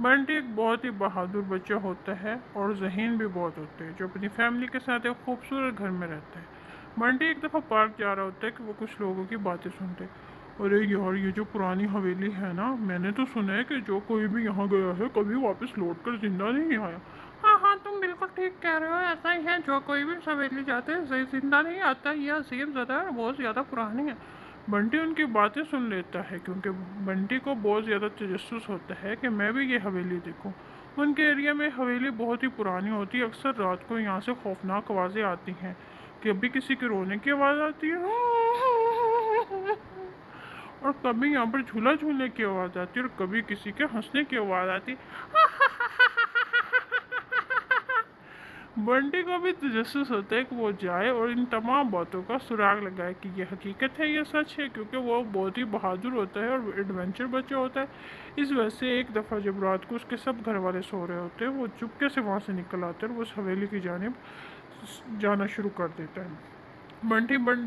बंटी एक बहुत ही बहादुर बच्चा होता है और ज़हीन भी बहुत होते हैं, जो अपनी फैमिली के साथ एक खूबसूरत घर में रहता है। बंटी एक दफ़ा पार्क जा रहा होता है कि वो कुछ लोगों की बातें सुनते हैं। अरे यार, ये जो पुरानी हवेली है ना, मैंने तो सुना है कि जो कोई भी यहाँ गया है कभी वापस लौट कर जिंदा नहीं आया। हाँ हाँ, तुम बिल्कुल ठीक कह रहे हो, ऐसा ही है। जो कोई भी इस हवेली जाते हैं सही जिंदा नहीं आता। ये अजीब ज़्यादा है, बहुत ज़्यादा पुरानी है। बंटी उनकी बातें सुन लेता है क्योंकि बंटी को बहुत ज़्यादा तजस्सुस होता है कि मैं भी ये हवेली देखूं। उनके एरिया में हवेली बहुत ही पुरानी होती है। अक्सर रात को यहाँ से खौफनाक आवाज़ें आती हैं। कभी किसी के रोने की आवाज़ आती है और कभी यहाँ पर झूला झूलने की आवाज़ आती है और कभी किसी के हंसने की आवाज़ आती है। बंटी को भी तजस्सुस होता है कि वो जाए और इन तमाम बातों का सुराग लगाए कि ये हकीकत है, ये सच है, क्योंकि वो बहुत ही बहादुर होता है और एडवेंचर बच्चा होता है। इस वजह से एक दफ़ा जब रात को उसके सब घर वाले सो रहे होते हैं, वो चुपके से वहाँ से निकल आते हैं और वो उस हवेली की जानिब जाना शुरू कर देता है।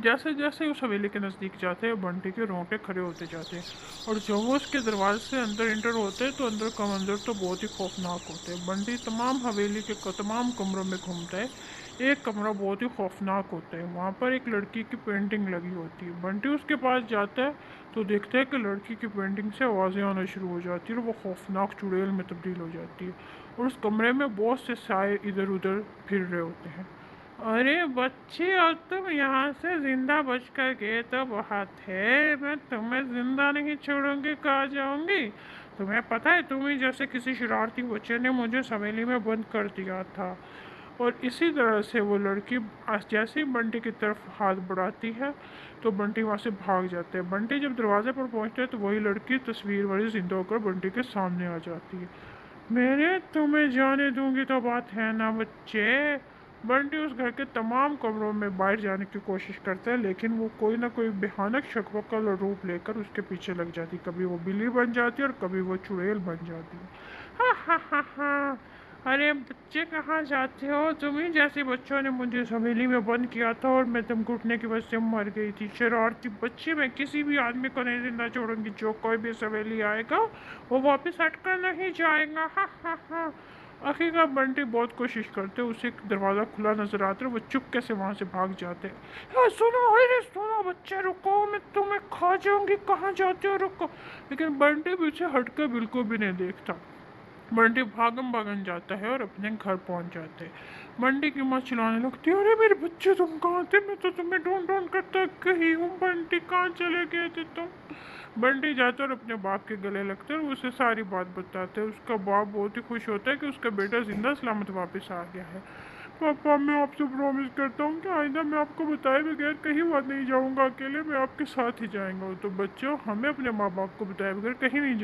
जैसे जैसे उस हवेली के नज़दीक जाते हैं, बंटी के रोंगटे खड़े होते जाते हैं। और जब वो उसके दरवाजे से अंदर इंटर होते हैं तो अंदर का मंजर तो बहुत ही खौफनाक होता है। बंटी तमाम हवेली के तमाम कमरों में घूमता है। एक कमरा बहुत ही खौफनाक होता है, वहाँ पर एक लड़की की पेंटिंग लगी होती है। बंटी उसके पास जाता है तो देखता है कि लड़की की पेंटिंग से आवाज़ें आना शुरू हो जाती है और वो खौफनाक चुड़ैल में तब्दील हो जाती है। और उस कमरे में बहुत से साए इधर उधर फिर रहे होते हैं। अरे बच्चे, और तुम यहाँ से जिंदा बच कर गए तो बहुत है। मैं तुम्हें जिंदा नहीं छोड़ूंगी, कहाँ जाऊंगी। तुम्हें पता है, तुम ही जैसे किसी शरारती बच्चे ने मुझे हवेली में बंद कर दिया था। और इसी तरह से वो लड़की जैसे ही बंटी की तरफ हाथ बढ़ाती है तो बंटी वहाँ से भाग जाता है। बंटी जब दरवाजे पर पहुँचता है तो वही लड़की तस्वीर वाली जिंदा होकर बंटी के सामने आ जाती है। मेरे तुम्हें जाने दूंगी तो बात है ना बच्चे। बंटी उस घर के तमाम कमरों में बाहर जाने की कोशिश करता है, लेकिन वो कोई ना कोई भयानक शक्ल रूप लेकर उसके पीछे लग जाती। कभी वो बिल्ली बन जाती है और कभी वो चुड़ैल बन जाती है। हा हा हा हा। अरे बच्चे, कहाँ जाते हो? तुम्ही जैसे बच्चों ने मुझे इस हवेली में बंद किया था और मैं तुम घुटने की वजह से मर गई थी। शरारती बच्चे, मैं किसी भी आदमी को नहीं जिंदा छोड़ूंगी। जो कोई भी इस हवेली आएगा वो वापस हटकर नहीं जाएगा। हा हा हा। आखिरकार बंटी बहुत कोशिश करते, उसे एक दरवाज़ा खुला नजर आता है, वो चुपके से वहाँ से भाग जाते हैं। सुनो, अरे सुनो बच्चे, रुको, मैं तुम्हें खा जाऊंगी, कहाँ जाते हो, रुको। लेकिन बंटी पीछे हटकर बिल्कुल भी नहीं देखता। बंटी भागम भागन जाता है और अपने घर पहुंच जाते हैं। बंटी की माँ चिल्लाने लगती है, अरे मेरे बच्चे, तुम कहाँ थे? मैं तो तुम्हें ढूंढ ढूंढ कर थक गई हूँ। बंटी, कहाँ चले गए थे तुम? बंटी जाता है और अपने बाप के गले लगता है और उसे सारी बात बताते हैं। उसका बाप बहुत ही खुश होता है कि उसका बेटा जिंदा सलामत वापस आ गया है। पापा, मैं आपसे प्रॉमिस करता हूँ कि आइंदा मैं आपको बताए बगैर कहीं बात नहीं जाऊँगा, अकेले मैं आपके साथ ही जाएंगा। तो बच्चों, हमें अपने माँ बाप को बताए बगैर कहीं नहीं